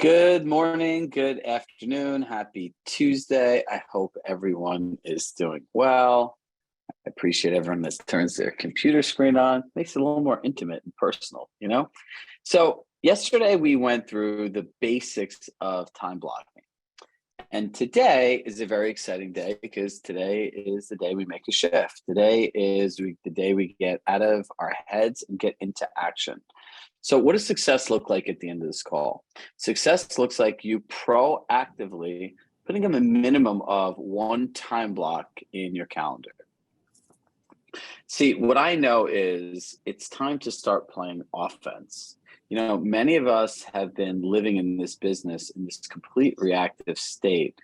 Good morning, good afternoon, happy Tuesday. I hope everyone is doing well. I appreciate everyone that turns their computer screen on. Makes it a little more intimate and personal. So yesterday we went through the basics of time blocking. And today is a very exciting day because today is the day we make a shift. Today is the day we get out of our heads and get into action. So what does success look like at the end of this call? Success looks like you proactively putting in a minimum of one time block in your calendar. See, what I know is it's time to start playing offense. Many of us have been living in this business in this complete reactive state.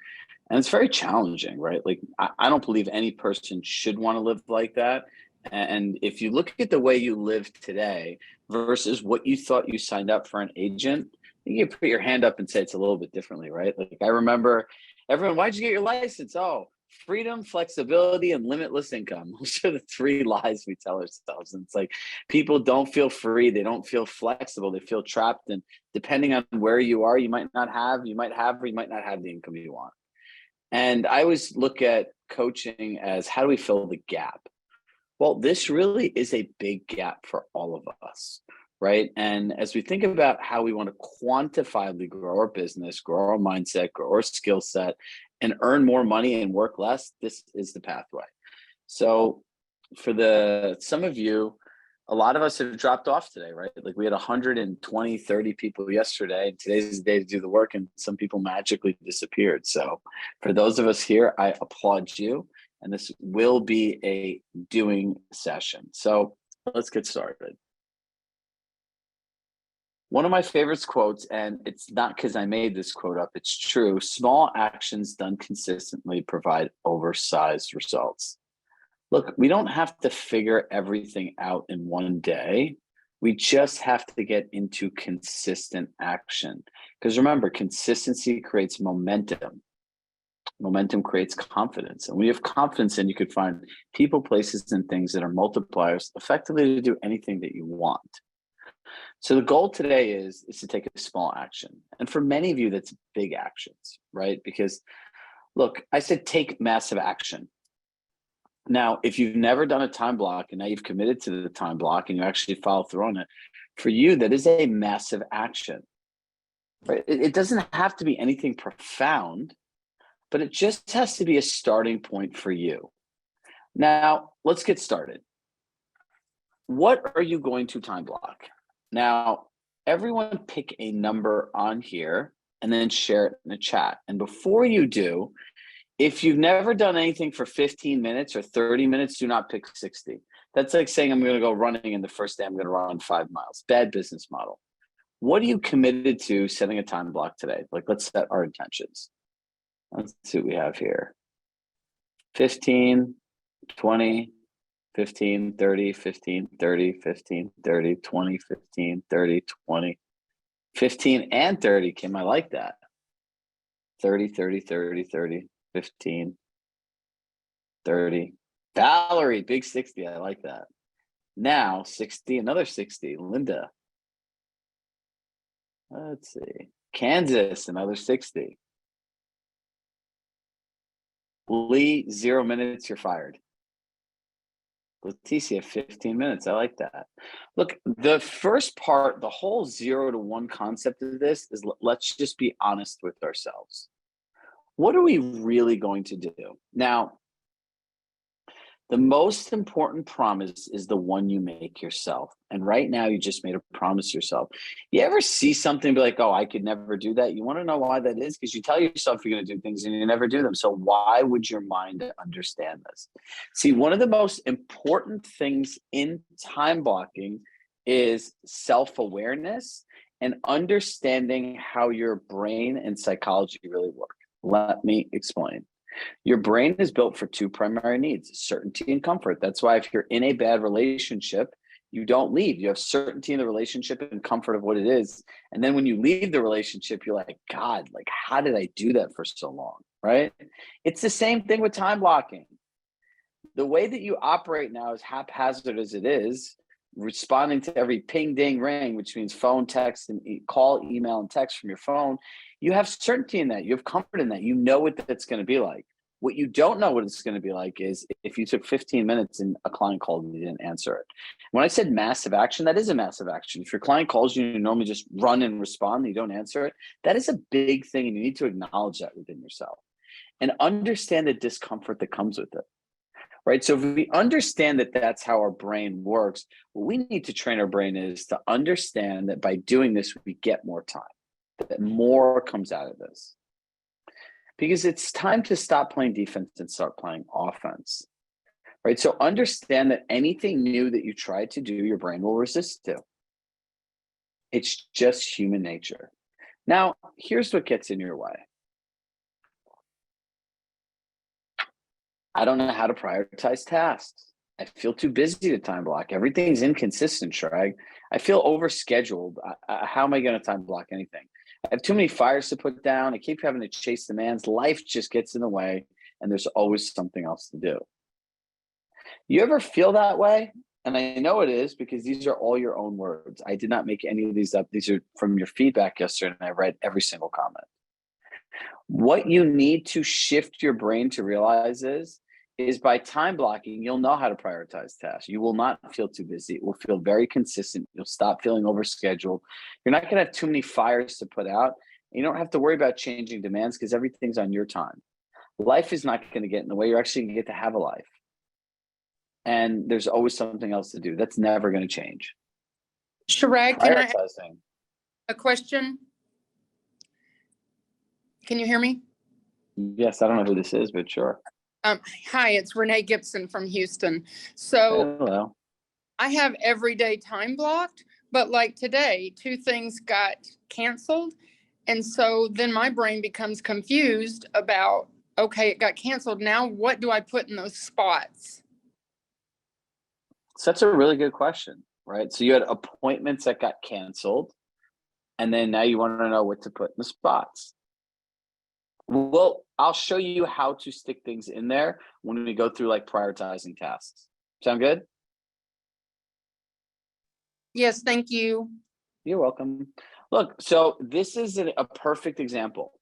And it's very challenging, right? Like, I don't believe any person should want to live like that. And if you look at the way you live today versus what you thought you signed up for an agent, you can put your hand up and say it's a little bit differently, right? Like, I remember everyone, why'd you get your license? Oh, freedom, flexibility, and limitless income. Those are the three lies we tell ourselves. And it's like people don't feel free. They don't feel flexible. They feel trapped. And depending on where you are, you might not have, or you might not have the income you want. And I always look at coaching as how do we fill the gap? Well, this really is a big gap for all of us, right? And as we think about how we want to quantifiably grow our business, grow our mindset, grow our skill set, and earn more money and work less, this is the pathway. So for some of you, a lot of us have dropped off today, right? Like we had 120, 30 people yesterday, and today's the day to do the work, and some people magically disappeared. So for those of us here, I applaud you. And this will be a doing session. So let's get started. One of my favorite quotes, and it's not because I made this quote up, it's true. Small actions done consistently provide oversized results. Look, we don't have to figure everything out in one day. We just have to get into consistent action. Because remember, consistency creates momentum. Momentum creates confidence. And when you have confidence, then you could find people, places, and things that are multipliers effectively to do anything that you want. So the goal today is to take a small action. And for many of you, that's big actions, right? Because look, I said take massive action. Now, if you've never done a time block and now you've committed to the time block and you actually follow through on it, for you, that is a massive action, right? It doesn't have to be anything profound, but it just has to be a starting point for you. Now, let's get started. What are you going to time block? Now, everyone pick a number on here and then share it in the chat. And before you do, if you've never done anything for 15 minutes or 30 minutes, do not pick 60. That's like saying I'm going to go running and the first day I'm going to run 5 miles. Bad business model. What are you committed to setting a time block today? Like, let's set our intentions. Let's see what we have here. 15, 20, 15, 30, 15, 30, 15, 30, 20, 15, 30, 20, 15 and 30. Kim, I like that. 30, 30, 30, 30, 15, 30. Valerie, big 60. I like that. Now 60, another 60. Linda. Let's see. Kansas, another 60. Lee, 0 minutes, you're fired. Leticia, 15 minutes. I like that. Look, the first part, the whole 0 to 1 concept of this is let's just be honest with ourselves. What are we really going to do? Now, the most important promise is the one you make yourself. And right now, you just made a promise yourself. You ever see something be like, oh, I could never do that? You want to know why that is? Because you tell yourself you're going to do things and you never do them. So why would your mind understand this? See, one of the most important things in time blocking is self-awareness and understanding how your brain and psychology really work. Let me explain. Your brain is built for 2 primary needs, certainty and comfort. That's why if you're in a bad relationship, you don't leave. You have certainty in the relationship and comfort of what it is. And then when you leave the relationship, you're like, God, like, how did I do that for so long, right? It's the same thing with time blocking. The way that you operate now, as haphazard as it is, responding to every ping, ding, ring, which means phone, text, and call, email, and text from your phone, you have certainty in that. You have comfort in that. You know what that's going to be like. What you don't know what it's going to be like is if you took 15 minutes and a client called and you didn't answer it. When I said massive action, that is a massive action. If your client calls you and you normally just run and respond and you don't answer it, that is a big thing, and you need to acknowledge that within yourself and understand the discomfort that comes with it. Right. So if we understand that that's how our brain works, what we need to train our brain is to understand that by doing this, we get more time, that more comes out of this. Because it's time to stop playing defense and start playing offense. Right. So understand that anything new that you try to do, your brain will resist to. It's just human nature. Now, here's what gets in your way. I don't know how to prioritize tasks. I feel too busy to time block. Everything's inconsistent, Chirag. I feel overscheduled. How am I going to time block anything? I have too many fires to put down. I keep having to chase demands. Life just gets in the way, and there's always something else to do. You ever feel that way? And I know it is because these are all your own words. I did not make any of these up. These are from your feedback yesterday, and I read every single comment. What you need to shift your brain to realize is by time blocking, you'll know how to prioritize tasks. You will not feel too busy. It will feel very consistent. You'll stop feeling overscheduled. You're not going to have too many fires to put out. You don't have to worry about changing demands because everything's on your time. Life is not going to get in the way. You're actually going to get to have a life. And there's always something else to do. That's never going to change. Chirag, can I ask a question? Can you hear me? Yes, I don't know who this is, but sure. Hi, it's Renee Gibson from Houston. So hello. I have everyday time blocked, but like today, 2 things got canceled. And so then my brain becomes confused about, okay, it got canceled. Now what do I put in those spots? So that's a really good question, right? So you had appointments that got canceled, and then now you want to know what to put in the spots. Well, I'll show you how to stick things in there when we go through like prioritizing tasks. Sound good? Yes, thank you. You're welcome. Look, so this is a perfect example.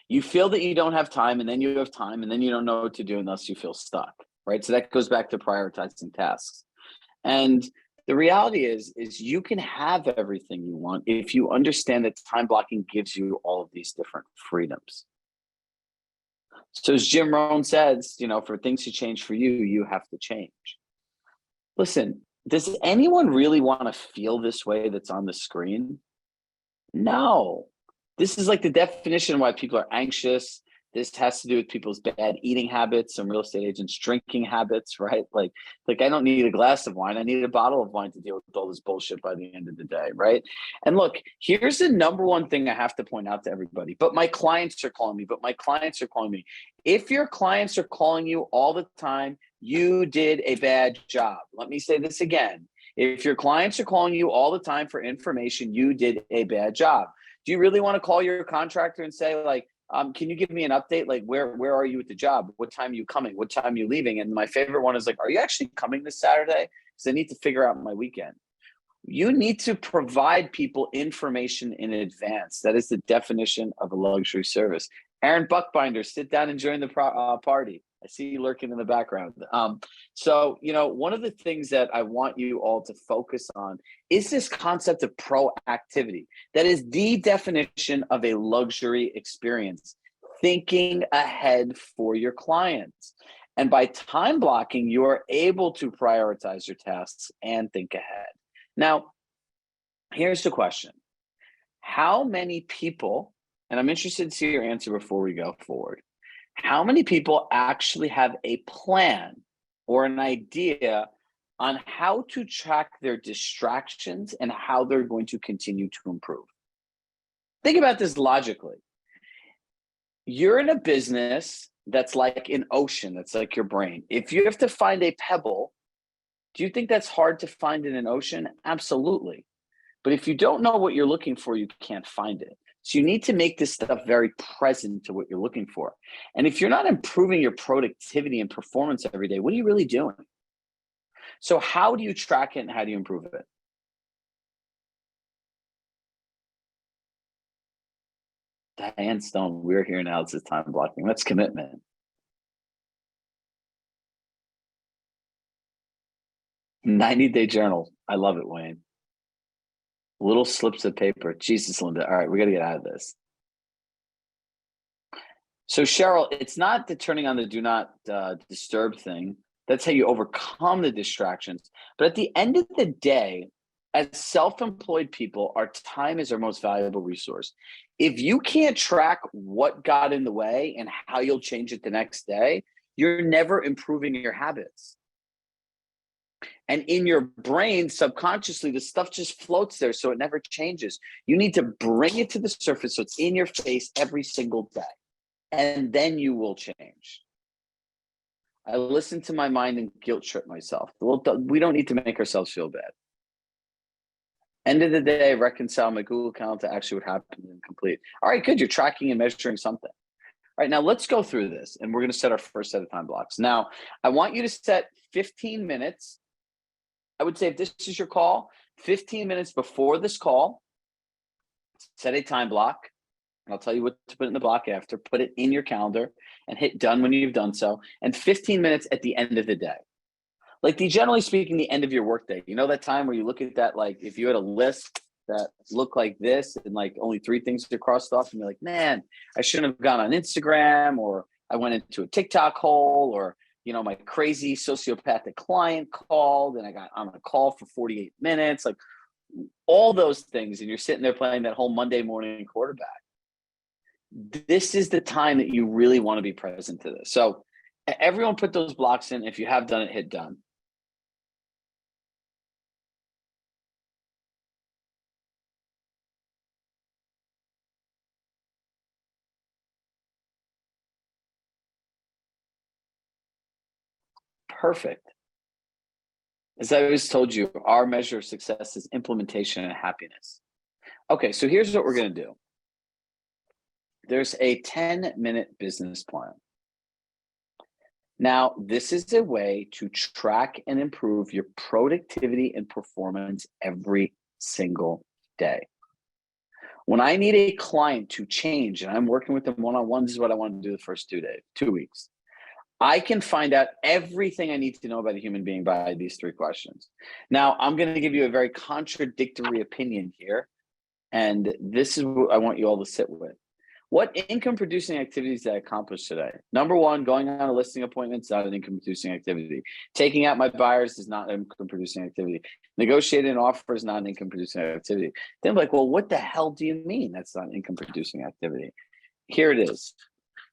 You feel that you don't have time, and then you have time, and then you don't know what to do unless you feel stuck, right? So that goes back to prioritizing tasks. And the reality is you can have everything you want if you understand that time blocking gives you all of these different freedoms. So as Jim Rohn says, for things to change for you, you have to change. Listen, does anyone really want to feel this way that's on the screen? No. This is like the definition of why people are anxious. This has to do with people's bad eating habits, some real estate agents' drinking habits, right? Like I don't need a glass of wine. I need a bottle of wine to deal with all this bullshit by the end of the day, right? And look, here's the number one thing I have to point out to everybody. But my clients are calling me. If your clients are calling you all the time, you did a bad job. Let me say this again. If your clients are calling you all the time for information, you did a bad job. Do you really want to call your contractor and say, like, can you give me an update? Like, where are you at the job? What time are you coming? What time are you leaving? And my favorite one is like, are you actually coming this Saturday? Because I need to figure out my weekend. You need to provide people information in advance. That is the definition of a luxury service. Aaron Buckbinder, sit down and join the party. I see you lurking in the background. So, one of the things that I want you all to focus on is this concept of proactivity. That is the definition of a luxury experience, thinking ahead for your clients. And by time blocking, you are able to prioritize your tasks and think ahead. Now, here's the question. How many people, and I'm interested to see your answer before we go forward, how many people actually have a plan or an idea on how to track their distractions and how they're going to continue to improve? Think about this logically. You're in a business that's like an ocean, that's like your brain. If you have to find a pebble, do you think that's hard to find in an ocean? Absolutely. But if you don't know what you're looking for, you can't find it. So you need to make this stuff very present to what you're looking for. And if you're not improving your productivity and performance every day, what are you really doing? So how do you track it and how do you improve it? Diane Stone, we're here now. This is time blocking. That's commitment. "90-day journal." I love it, Wayne. Little slips of paper. Jesus, Linda. All right, we got to get out of this. So Cheryl, it's not the turning on the do not disturb thing. That's how you overcome the distractions. But at the end of the day, as self-employed people, our time is our most valuable resource. If you can't track what got in the way and how you'll change it the next day, you're never improving your habits. And in your brain, subconsciously, the stuff just floats there, so it never changes. You need to bring it to the surface so it's in your face every single day, and then you will change. I listen to my mind and guilt trip myself. Well, we don't need to make ourselves feel bad. End of the day, reconcile my Google account to actually what happened and complete. All right, good. You're tracking and measuring something. All right, now let's go through this, and we're going to set our first set of time blocks. Now, I want you to set 15 minutes. I would say if this is your call, 15 minutes before this call, set a time block. And I'll tell you what to put in the block after. Put it in your calendar and hit done when you've done so. And 15 minutes at the end of the day. Like generally speaking, the end of your workday. You know that time where you look at that, like if you had a list that looked like this and like only 3 things are crossed off and you're like, man, I shouldn't have gone on Instagram, or I went into a TikTok hole, or my crazy sociopathic client called and I got on a call for 48 minutes, like all those things. And you're sitting there playing that whole Monday morning quarterback. This is the time that you really want to be present to this. So everyone put those blocks in. If you have done it, hit done. Perfect. As I always told you, our measure of success is implementation and happiness. Okay, so here's what we're going to do. There's a 10-minute business plan. Now, this is a way to track and improve your productivity and performance every single day. When I need a client to change and I'm working with them one-on-one, this is what I want to do the first 2 weeks. I can find out everything I need to know about a human being by these 3 questions. Now, I'm going to give you a very contradictory opinion here, and this is what I want you all to sit with. What income-producing activities did I accomplish today? Number 1, going on a listing appointment is not an income-producing activity. Taking out my buyers is not an income-producing activity. Negotiating an offer is not an income-producing activity. Then I'm like, well, what the hell do you mean that's not an income-producing activity? Here it is.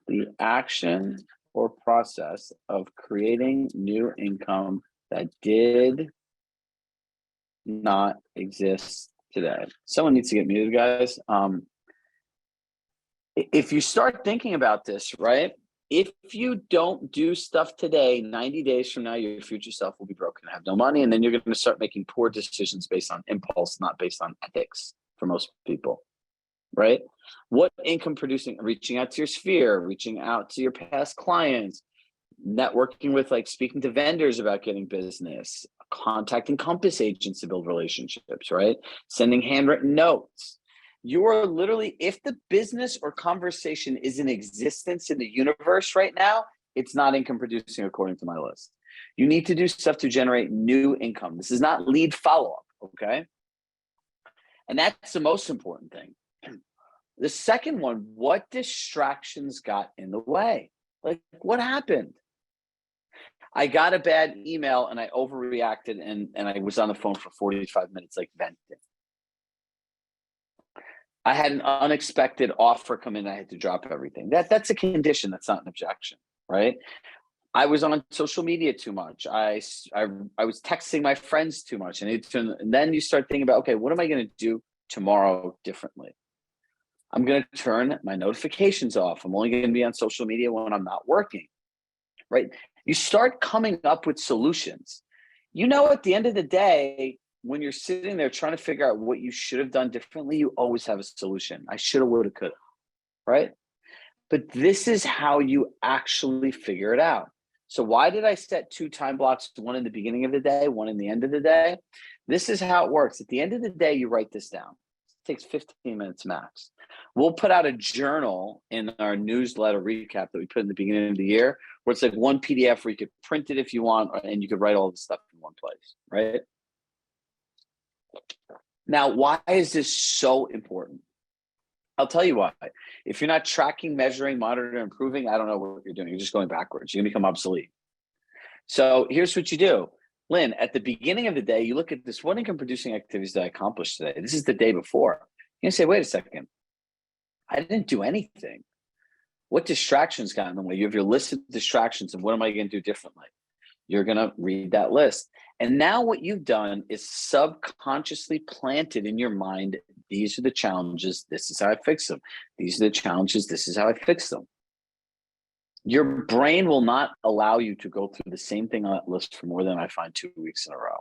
The action or process of creating new income that did not exist today. Someone needs to get muted, guys. If you start thinking about this, right? If you don't do stuff today, 90 days from now, your future self will be broken and have no money. And then you're going to start making poor decisions based on impulse, not based on ethics for most people, right? What income producing, reaching out to your sphere, reaching out to your past clients, networking with, like, speaking to vendors about getting business, contacting Compass agents to build relationships, right? Sending handwritten notes. You are literally, if the business or conversation is in existence in the universe right now, it's not income producing according to my list. You need to do stuff to generate new income. This is not lead follow-up, okay? And that's the most important thing. The second one, what distractions got in the way? Like, what happened? I got a bad email and I overreacted and I was on the phone for 45 minutes, like venting. I had an unexpected offer come in. I had to drop everything. That's a condition. That's not an objection, right? I was on social media too much. I was texting my friends too much. And then you start thinking about, okay, what am I going to do tomorrow differently? I'm going to turn my notifications off. I'm only going to be on social media when I'm not working, right? You start coming up with solutions. At the end of the day, when you're sitting there trying to figure out what you should have done differently, you always have a solution. I should have, would have, could have, right? But this is how you actually figure it out. So why did I set 2 time blocks, one in the beginning of the day, one in the end of the day? This is how it works. At the end of the day, you write this down. It takes 15 minutes max. We'll put out a journal in our newsletter recap that we put in the beginning of the year, where it's like one PDF where you could print it if you want, and you could write all the stuff in one place, right? Now, why is this so important? I'll tell you why. If you're not tracking, measuring, monitoring, improving, I don't know what you're doing. You're just going backwards. You're going to become obsolete. So here's what you do. Lynn, at the beginning of the day, you look at this, what income producing activities that I accomplished today? This is the day before. You're going to say, wait a second. I didn't do anything. What distractions got in the way? You have your list of distractions, and what am I going to do differently? You're going to read that list. And now what you've done is subconsciously planted in your mind, these are the challenges, this is how I fix them. These are the challenges, this is how I fix them. Your brain will not allow you to go through the same thing on that list for more than I find 2 weeks in a row.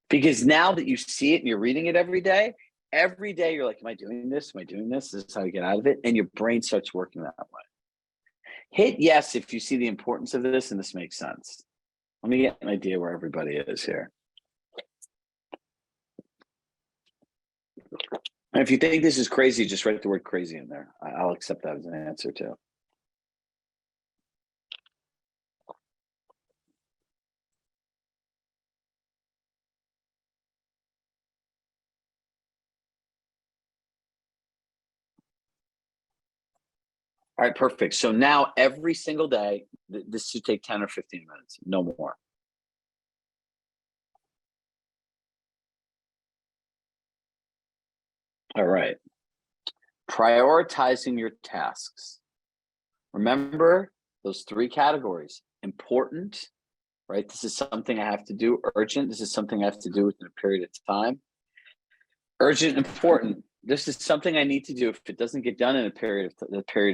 Because now that you see it and you're reading it every day you're like, am I doing this? Am I doing this? This is how you get out of it. And your brain starts working that way. Hit yes if you see the importance of this and this makes sense. Let me get an idea where everybody is here. And if you think this is crazy, just write the word crazy in there. I'll accept that as an answer too. All right, perfect. So now every single day, this should take 10 or 15 minutes, no more. All right. Prioritizing your tasks. Remember those 3 categories. Important, right? This is something I have to do. Urgent, this is something I have to do within a period of time. Urgent, important. This is something I need to do. If it doesn't get done in a period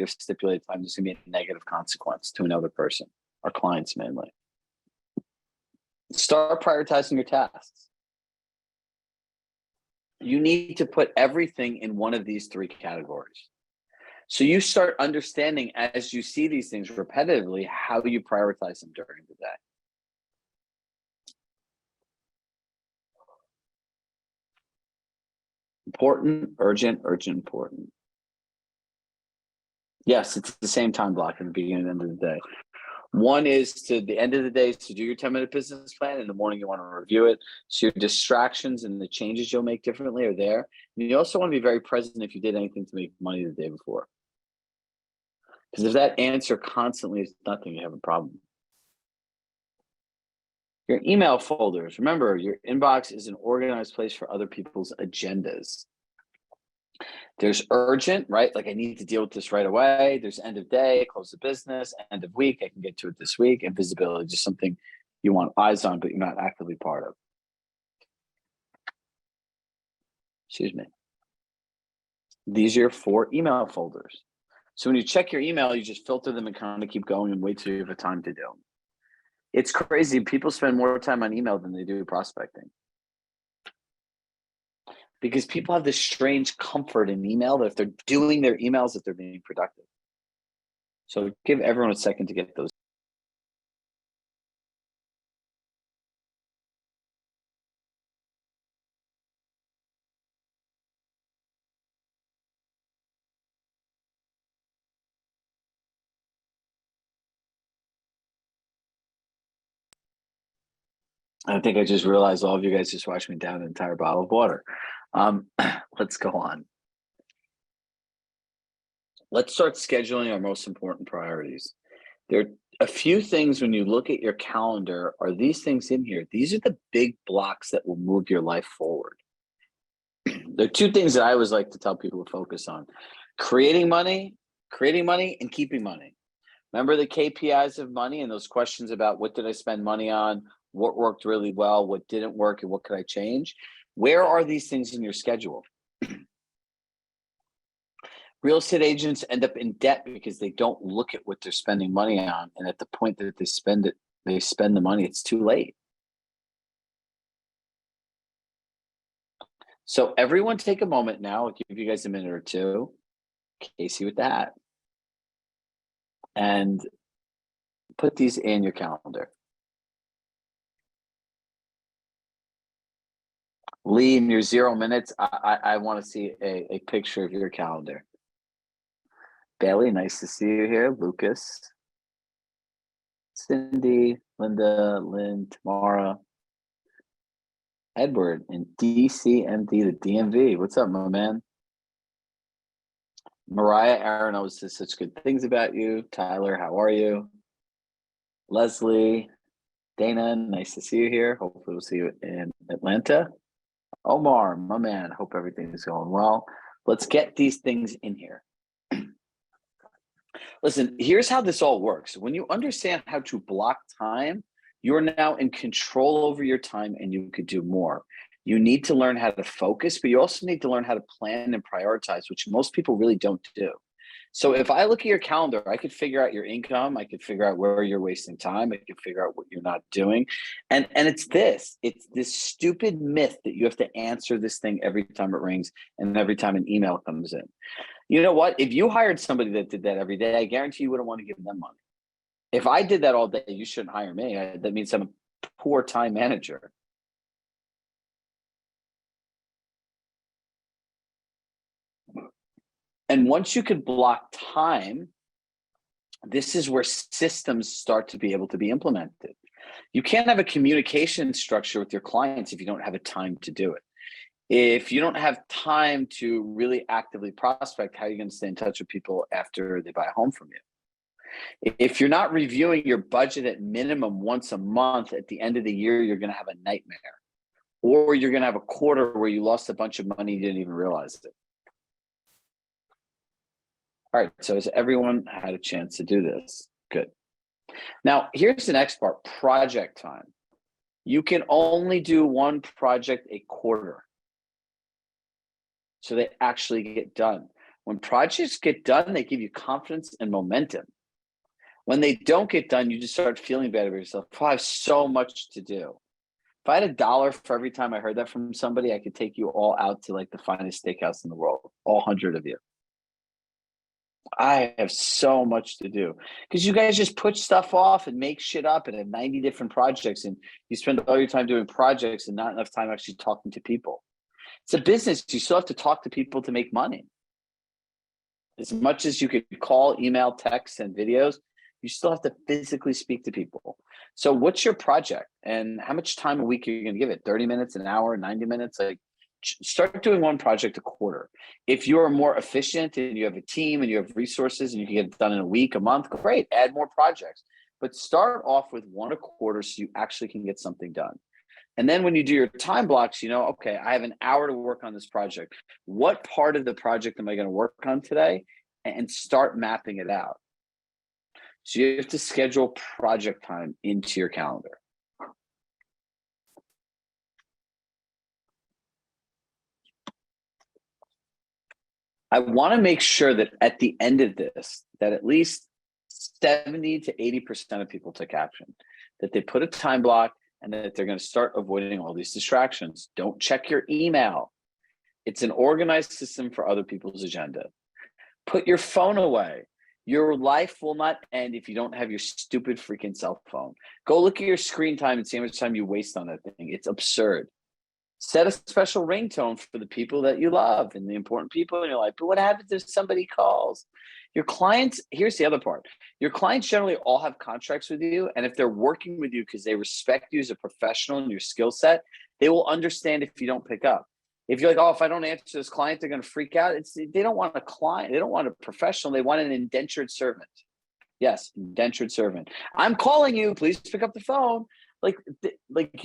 of stipulated time, there's going to be a negative consequence to another person, our clients mainly. Start prioritizing your tasks. You need to put everything in one of these 3 categories. So you start understanding as you see these things repetitively, how you prioritize them during the day. Important, urgent, important. Yes, it's the same time block in the beginning and end of the day. One is to the end of the day is to do your 10-minute business plan. In the morning, you want to review it. So your distractions and the changes you'll make differently are there. And you also want to be very present if you did anything to make money the day before. Because if that answer constantly is nothing, you have a problem. Your email folders. Remember, your inbox is an organized place for other people's agendas. There's urgent, right? Like I need to deal with this right away. There's end of day, close the business, end of week, I can get to it this week. And visibility, just something you want eyes on, but you're not actively part of. Excuse me. These are your 4 email folders. So when you check your email, you just filter them and kind of keep going and wait till you have a time to do them. It's crazy. People spend more time on email than they do prospecting. Because people have this strange comfort in email that if they're doing their emails, that they're being productive. So give everyone a second to get those. I think I just realized all of you guys just watched me down an entire bottle of water. Let's go on. Let's start scheduling our most important priorities. There are a few things when you look at your calendar, are these things in here? These are the big blocks that will move your life forward. There are 2 things that I always like to tell people to focus on. Creating money, and keeping money. Remember the KPIs of money and those questions about what did I spend money on? What worked really well? What didn't work? And what could I change? Where are these things in your schedule? Real estate agents end up in debt because they don't look at what they're spending money on. And at the point that they spend the money, it's too late. So everyone take a moment now. I'll give you guys a minute or 2. Casey with the hat. And Put these in your calendar. Lee, in your 0 minutes, I want to see a picture of your calendar. Bailey, nice to see you here. Lucas, Cindy, Linda, Lynn, Tamara, Edward, and DCMD, the DMV. What's up, my man? Mariah, Aaron always says such good things about you. Tyler, how are you? Leslie, Dana, nice to see you here. Hopefully we'll see you in Atlanta. Omar, my man, hope everything is going well. Let's get these things in here. Listen, here's how this all works. When you understand how to block time, you're now in control over your time and you could do more. You need to learn how to focus, but you also need to learn how to plan and prioritize, which most people really don't do. So if I look at your calendar, I could figure out your income. I could figure out where you're wasting time. I could figure out what you're not doing. And it's this stupid myth that you have to answer this thing every time it rings and every time an email comes in. You know what? If you hired somebody that did that every day, I guarantee you wouldn't want to give them money. If I did that all day, you shouldn't hire me. That means I'm a poor time manager. And once you could block time, this is where systems start to be able to be implemented. You can't have a communication structure with your clients if you don't have a time to do it. If you don't have time to really actively prospect, how are you going to stay in touch with people after they buy a home from you? If you're not reviewing your budget at minimum once a month, at the end of the year, you're going to have a nightmare. Or you're going to have a quarter where you lost a bunch of money, you didn't even realize it. All right, so has everyone had a chance to do this? Good. Now, here's the next part, project time. You can only do one project a quarter. So they actually get done. When projects get done, they give you confidence and momentum. When they don't get done, you just start feeling bad about yourself. Oh, I have so much to do. If I had $1 for every time I heard that from somebody, I could take you all out to like the finest steakhouse in the world, all 100 of you. I have so much to do because you guys just put stuff off and make shit up and have 90 different projects, and you spend all your time doing projects and not enough time actually talking to people. It's a business. You still have to talk to people to make money. As much as you could call, email, text, and videos, you still have to physically speak to people. So what's your project and how much time a week are you going to give it? 30 minutes, an hour, 90 minutes? Like, start doing one project a quarter. If you're more efficient and you have a team and you have resources and you can get it done in a week, a month, great, add more projects. But start off with one a quarter so you actually can get something done. And then when you do your time blocks, you know, okay, I have an hour to work on this project. What part of the project am I going to work on today? And start mapping it out. So you have to schedule project time into your calendar. I want to make sure that at the end of this, that at least 70 to 80% of people took action, that they put a time block and that they're going to start avoiding all these distractions. Don't check your email. It's an organized system for other people's agenda. Put your phone away. Your life will not end if you don't have your stupid freaking cell phone. Go look at your screen time and see how much time you waste on that thing. It's absurd. Set a special ringtone for the people that you love and the important people in your life. But what happens if somebody calls? Your clients, here's the other part. Your clients generally all have contracts with you. And if they're working with you because they respect you as a professional and your skill set, they will understand if you don't pick up. If you're like, oh, if I don't answer this client, they're going to freak out. They don't want a client. They don't want a professional. They want an indentured servant. Yes, indentured servant. I'm calling you. Please pick up the phone. Like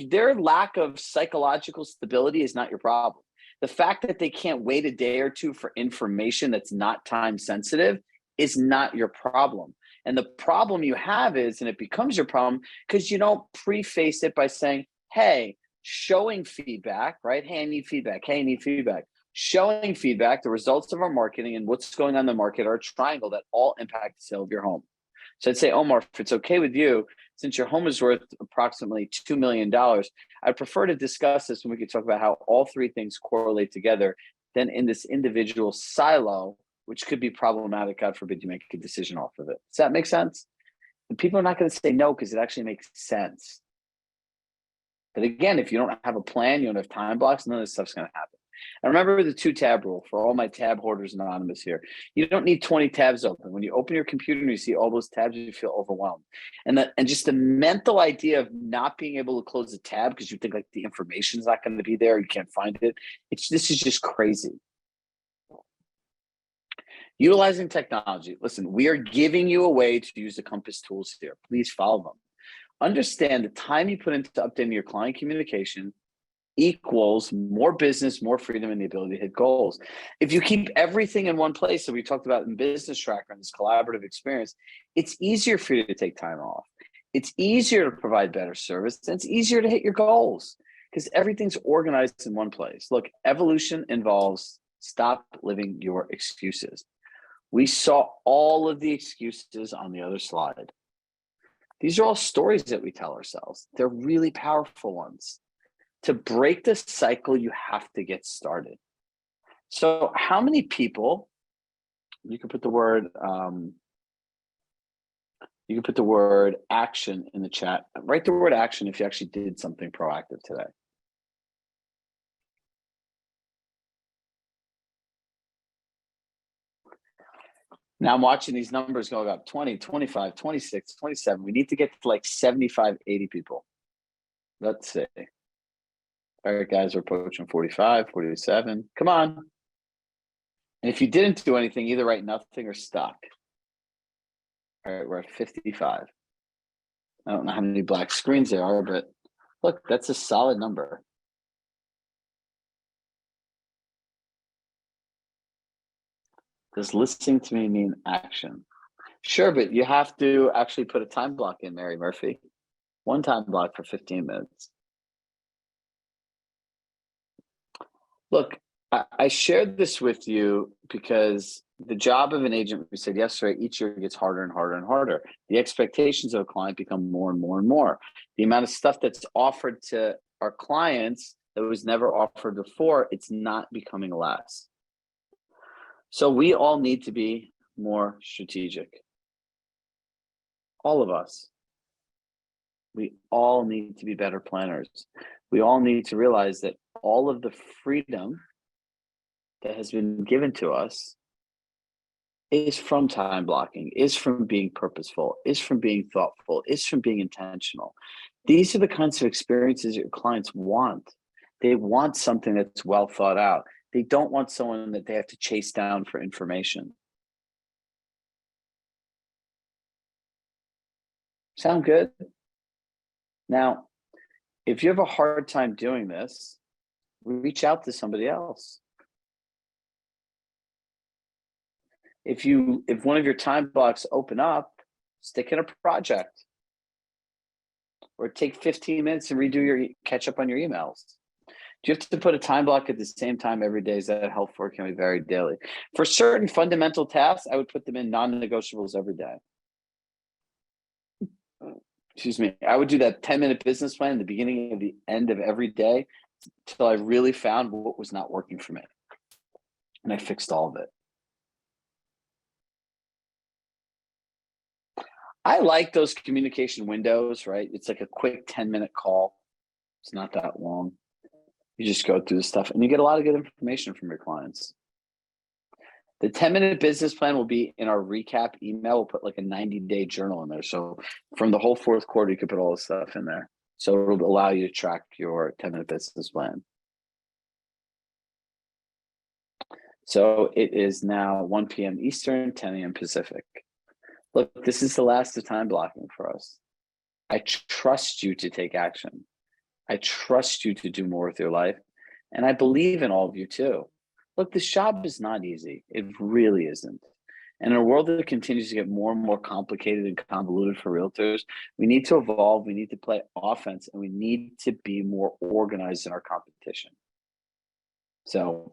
their lack of psychological stability is not your problem. The fact that they can't wait a day or two for information that's not time sensitive is not your problem. And the problem you have is, and it becomes your problem because you don't preface it by saying, hey, showing feedback, right? Hey, I need feedback. Hey, I need feedback. Showing feedback, the results of our marketing and what's going on in the market are a triangle that all impact the sale of your home. So I'd say, Omar, if it's okay with you, since your home is worth approximately $2 million, I'd prefer to discuss this when we could talk about how all three things correlate together than in this individual silo, which could be problematic. God forbid you make a decision off of it. Does that make sense? And people are not going to say no because it actually makes sense. But again, if you don't have a plan, you don't have time blocks, none of this stuff's going to happen. And remember the 2-tab rule for all my tab hoarders anonymous here. You don't need 20 tabs open. When you open your computer and you see all those tabs, you feel overwhelmed. And just the mental idea of not being able to close a tab because you think like the information's not going to be there, you can't find it. This is just crazy. Utilizing technology. Listen, we are giving you a way to use the Compass tools here. Please follow them. Understand the time you put into updating your client communication equals more business, more freedom, and the ability to hit goals. If you keep everything in one place that we talked about in Business Tracker and this collaborative experience, it's easier for you to take time off. It's easier to provide better service, and it's easier to hit your goals because everything's organized in one place. Look, evolution involves stop living your excuses. We saw all of the excuses on the other slide. These are all stories that we tell ourselves. They're really powerful ones. To break the cycle, you have to get started. So how many people, you can put the word action in the chat. Write the word action if you actually did something proactive today. Now I'm watching these numbers go up 20, 25, 26, 27. We need to get to like 75, 80 people. Let's see. All right, guys, we're approaching 45, 47. Come on. And if you didn't do anything, either write nothing or stuck. All right, we're at 55. I don't know how many black screens there are, but look, that's a solid number. Does listening to me mean action? Sure, but you have to actually put a time block in, Mary Murphy. One time block for 15 minutes. Look, I shared this with you because the job of an agent, we said yesterday, each year gets harder and harder and harder. The expectations of a client become more and more and more. The amount of stuff that's offered to our clients that was never offered before, it's not becoming less. So we all need to be more strategic. All of us. We all need to be better planners. We all need to realize that all of the freedom that has been given to us is from time blocking, is from being purposeful, is from being thoughtful, is from being intentional. These are the kinds of experiences your clients want. They want something that's well thought out. They don't want someone that they have to chase down for information. Sound good? Now, if you have a hard time doing this, reach out to somebody else. If one of your time blocks open up, stick in a project. Or take 15 minutes and catch up on your emails. Do you have to put a time block at the same time every day? Is that helpful or can we vary daily? For certain fundamental tasks, I would put them in non-negotiables every day. Excuse me. I would do that 10-minute business plan at the beginning and the end of every day until I really found what was not working for me. And I fixed all of it. I like those communication windows, right? It's like a quick 10-minute call. It's not that long. You just go through the stuff and you get a lot of good information from your clients. The 10-minute business plan will be in our recap email. We'll put like a 90-day journal in there. So from the whole fourth quarter, you can put all the stuff in there. So it'll allow you to track your 10-minute business plan. So it is now 1 p.m. Eastern, 10 a.m. Pacific. Look, this is the last of time blocking for us. I trust you to take action. I trust you to do more with your life. And I believe in all of you too. Look, this job is not easy. It really isn't. And in a world that continues to get more and more complicated and convoluted for realtors, we need to evolve, we need to play offense, and we need to be more organized in our competition. So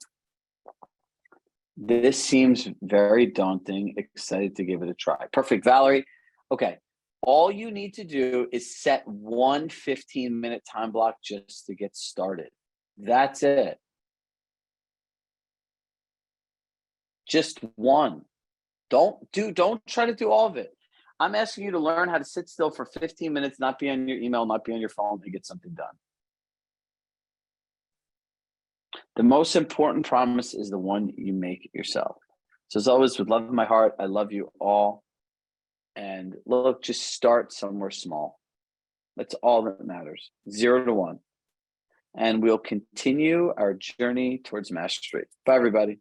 this seems very daunting. Excited to give it a try. Perfect, Valerie. Okay. All you need to do is set one 15-minute time block just to get started. That's it. Just one. Don't try to do all of it. I'm asking you to learn how to sit still for 15 minutes, not be on your email, not be on your phone, and get something done. The most important promise is the one you make yourself. So as always, with love in my heart, I love you all. And look, just start somewhere small. That's all that matters. 0 to 1. And we'll continue our journey towards mastery. Bye, everybody.